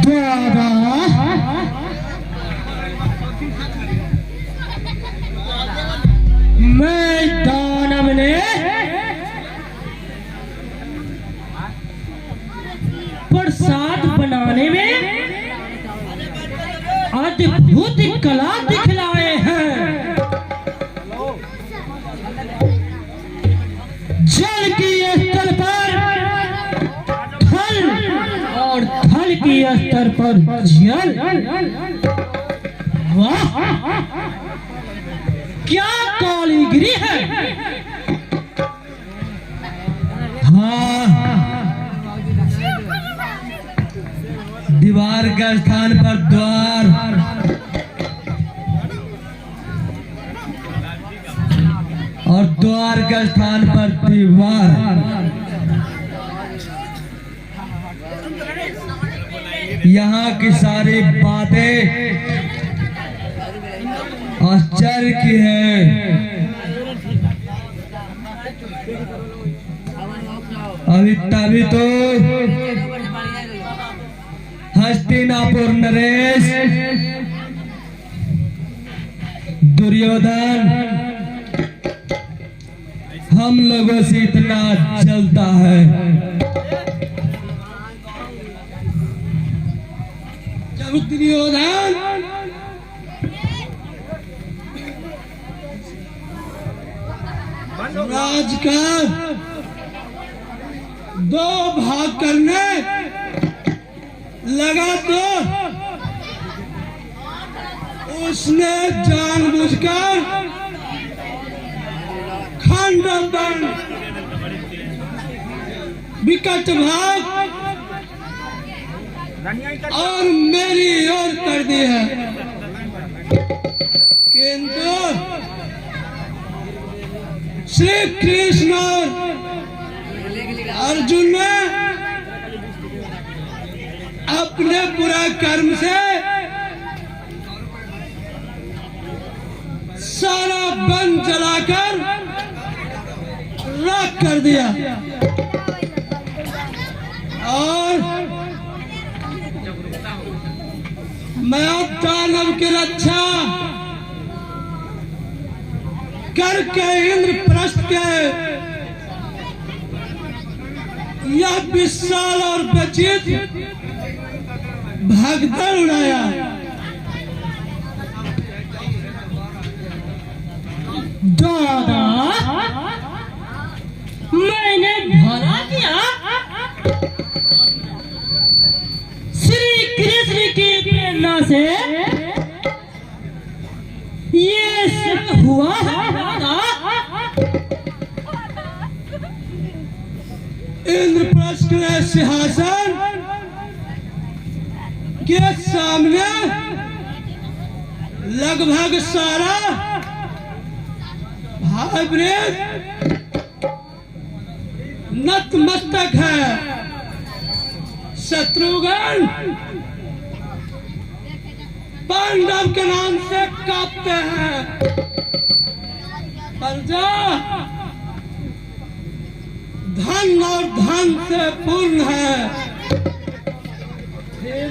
दादा मैं दानव ने प्रसाद बनाने में अद्भुत कला दिखलाए हैं। जल की स्तर पर थल और थल की स्तर पर जल। वाह क्या कारीगरी है। हाँ दीवार के स्थान पर द्वार और द्वार के स्थान पर दीवार। यहाँ की सारी बातें आश्चर्य की है। अभी तभी तो हस्तिनापुर नरेश दुर्योधन हम लोगों से इतना जलता है। जब दुर्योधन राज का दो भाग करने लगा तो उसने जानबूझकर खंड विकट भाग और मेरी ओर कर दी है। किंतु श्री कृष्ण अर्जुन ने अपने बुरा कर्म से सारा वन जलाकर राख कर दिया और मैं दानव की रक्षा करके इंद्रप्रस्थ के यह विशाल और विचित्र भगदड़ उड़ाया। दादा मैंने भला किया। श्री कृष्ण की प्रेरणा से ये सब हुआ है। इंद्रप्रस्थ ने सिंहासन के सामने लगभग सारा भाई नतमस्तक है। शत्रुघ्न पांडव के नाम से कांपते हैं। प्रजा धन और धन से पूर्ण है। फिर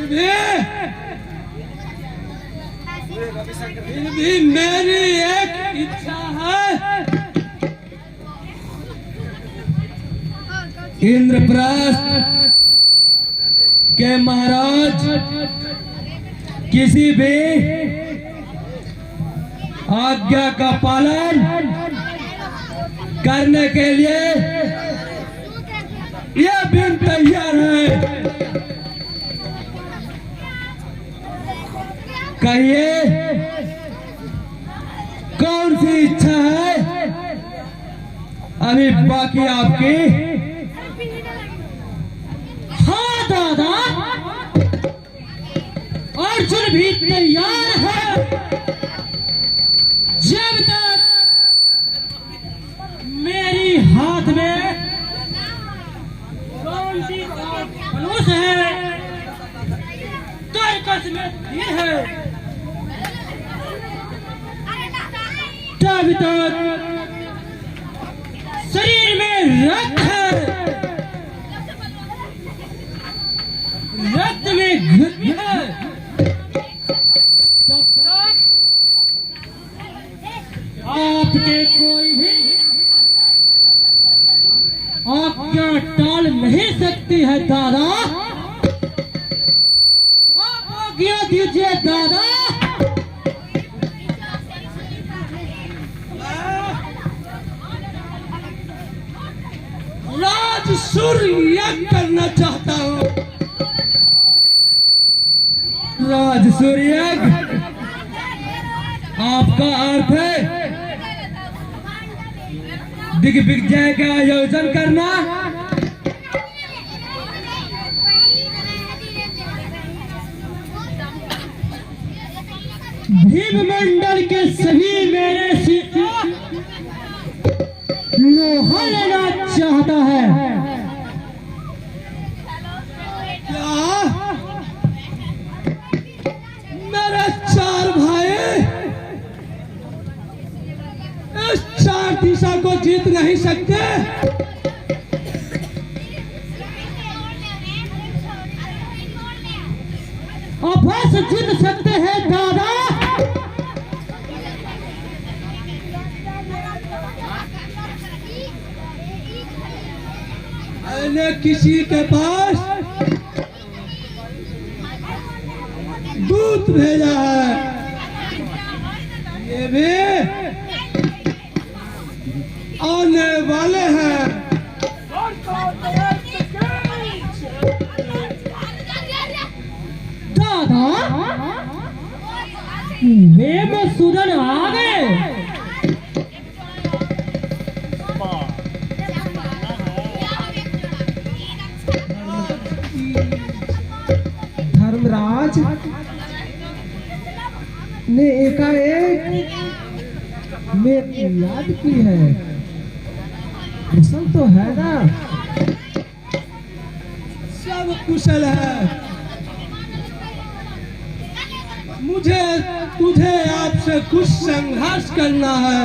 भी मेरी एक इच्छा है। इंद्रप्रस्थ के महाराज किसी भी आज्ञा का पालन करने के लिए यह भी तैयार है। कहिए कौन सी इच्छा है अभी बाकी आपकी? हाँ दादा अर्जुन भी तैयार है। जब तक मेरी हाथ में कौन सी धनुष है तर्कस में तीर है तब तक शरीर में रख है। के कोई भी आज्ञा टाल नहीं सकती है दादा। आप आज्ञा दीजिए दादा। राज सूर्य करना चाहता हूँ। राज सूर्य आपका अर्थ है दिग्विजय का आयोजन करना। भीममंडल के सभी मेरे से लोहा लेना चाहता है। क्या मेरे चार भाई इस चार दिशा को जीत नहीं सकते? अवश्य जीत सकते हैं दादा। मैंने किसी के पास दूत भेजा है, ये भी आने वाले हैं। दादा वेमसूदन आ गए। धर्मराज ने एकाएक मेरी याद की है। कुशल तो है ना? सब कुशल है। मुझे तुझे आपसे कुछ संघर्ष करना है।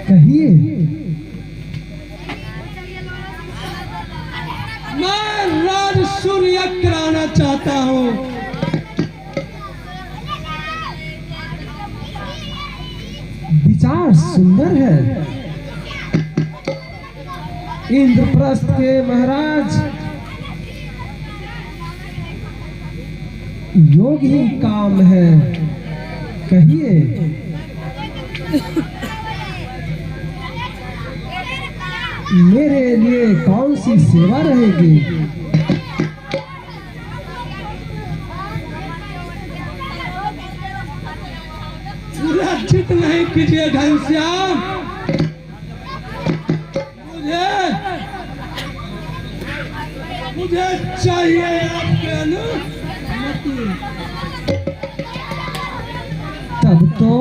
कहिए। मैं राज सूर्य कराना चाहता हूँ। विचार सुंदर है। इंद्रप्रस्थ के महाराज योग ही काम है। कहिए। मेरे लिए कौन सी सेवा रहेगी? सुरक्षित नहीं कीजिए घनश्याम। मुझे चाहिए आपके अनुमति। तब तो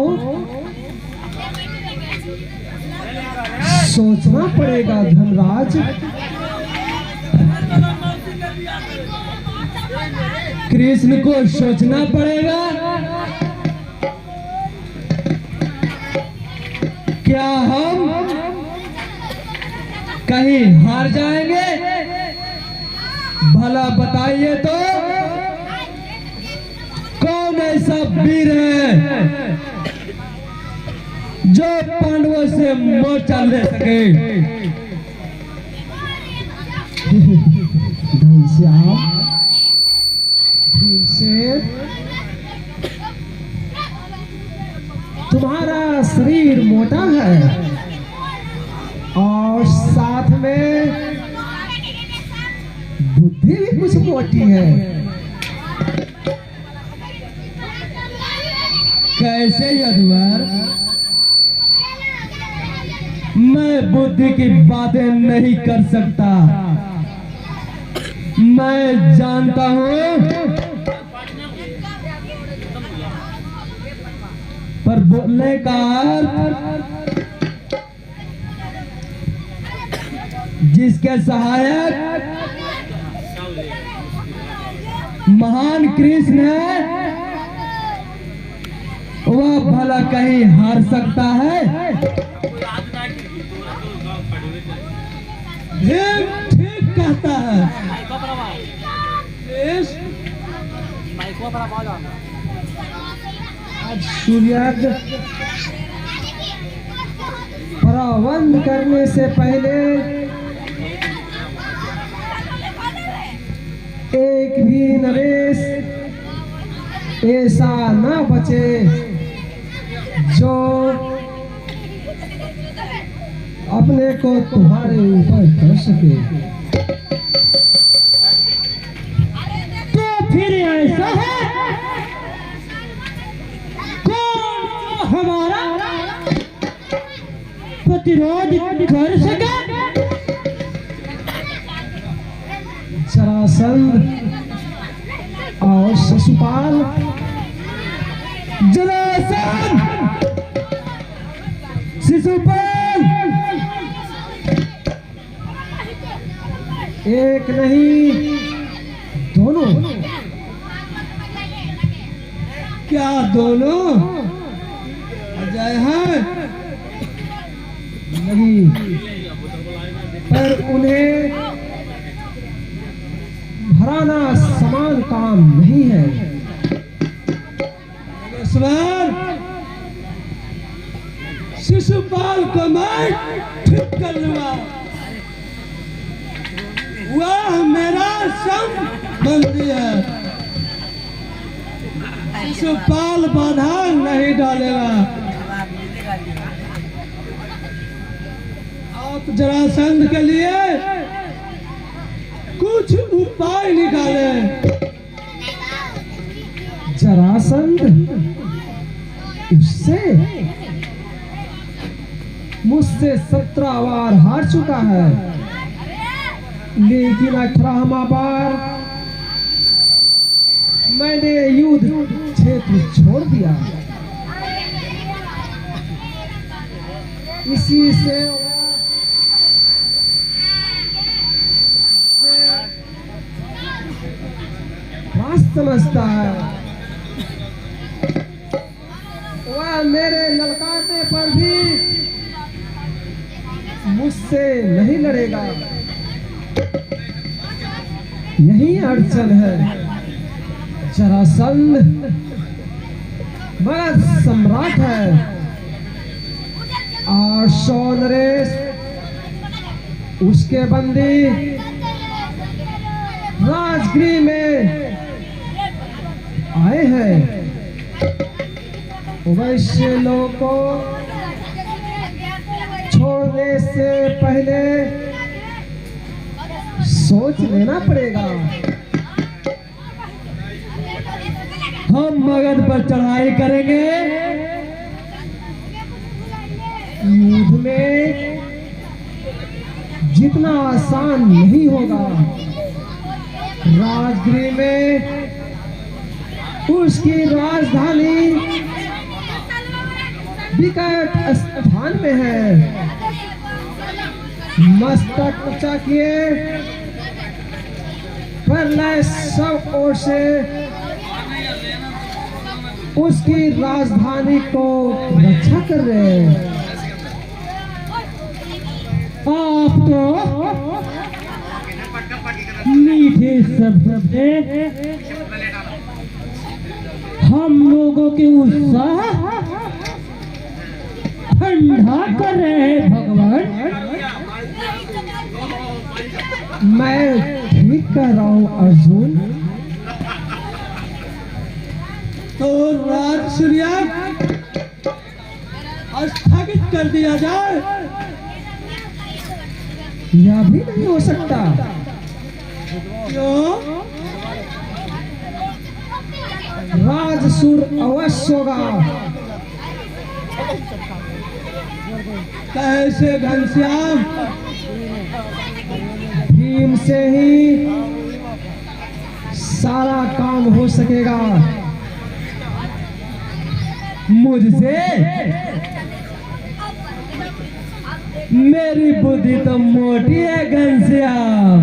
सोचना पड़ेगा धनराज। कृष्ण को सोचना पड़ेगा। क्या हम कहीं हार जाएंगे? भला बताइए तो कौन ऐसा वीर है जो पांडवों से मोर्चा ले सके? घनश्याम, भीमसेन, तुम्हारा शरीर मोटा है और साथ में बुद्धि भी कुछ मोटी है। कैसे यदुवर? मैं बुद्धि की बातें नहीं कर सकता। मैं जानता हूं पर बोलने का अर्थ जिसके सहायक महान कृष्ण है वह भला कहीं हार सकता है? ठीक कहता है। आज सूर्यार्घ परावन करने से पहले एक भी नरेश ऐसा ना बचे जो अपने को तुम्हारे ऊपर कर सके। तो फिर ऐसा है कौन जो हमारा प्रतिरोध कर सके? जरासंध और शिशुपाल। जरासंध, शिशुपाल, एक नहीं दोनों। क्या दोनों अजय हैं? नहीं, पर उन्हें हराना समान काम नहीं है। शिशुपाल को मैं ठीक कर लूंगा। वह मेरा संबंधी है। शिशुपाल बाधा नहीं डालेगा। आप जरासंध के लिए कुछ उपाय निकाले। जरासंध उससे मुझसे 17 बार हार चुका है, लेकिन 18वां बार मैंने युद्ध क्षेत्र छोड़ दिया। इसी से राज समझता है। वह मेरे ललकारने पर भी मुझसे नहीं लड़ेगा। यही अड़चन है। जरासंध बड़ा सम्राट है और 100 नरेश उसके बंदी राजगृह में आए हैं। वैश्य लोगों को छोड़ने से पहले सोच लेना पड़ेगा। हम मगध पर चढ़ाई करेंगे। युद्ध में जितना आसान नहीं होगा। राजगृह में उसकी राजधानी विकट स्थान में है। मस्तक ऊंचा किए प्रलय सब ओर से उसकी राजधानी को रक्षा कर रहे हैं। आप तो मीठे शब्द से हम लोगों के उत्साह ठंडा कर रहे हैं भगवान। मैं ठीक कह रहा हूँ अर्जुन। तो राज सूर्यार्घ स्थगित कर दिया जाए। यह भी नहीं हो सकता। क्यों? राजसूर अवश्य होगा। कैसे घनश्याम? भीम से ही सारा काम हो सकेगा। मुझसे? मेरी बुद्धि तो मोटी है घनश्याम।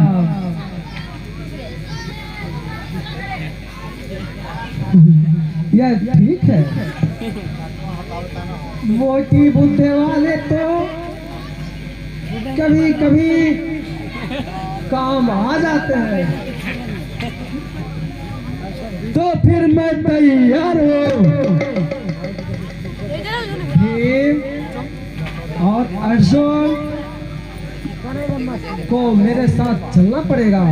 यह ठीक है। मोटी बुद्धि वाले तो कभी कभी काम आ जाते हैं। तो फिर मैं तैयार हूँ। अर्जुन को मेरे साथ चलना पड़ेगा।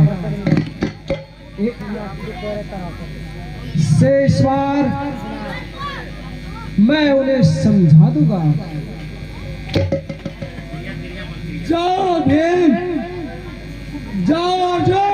शेषवार मैं उन्हें समझा दूंगा। जाओ भीम, जाओ अर्जुन।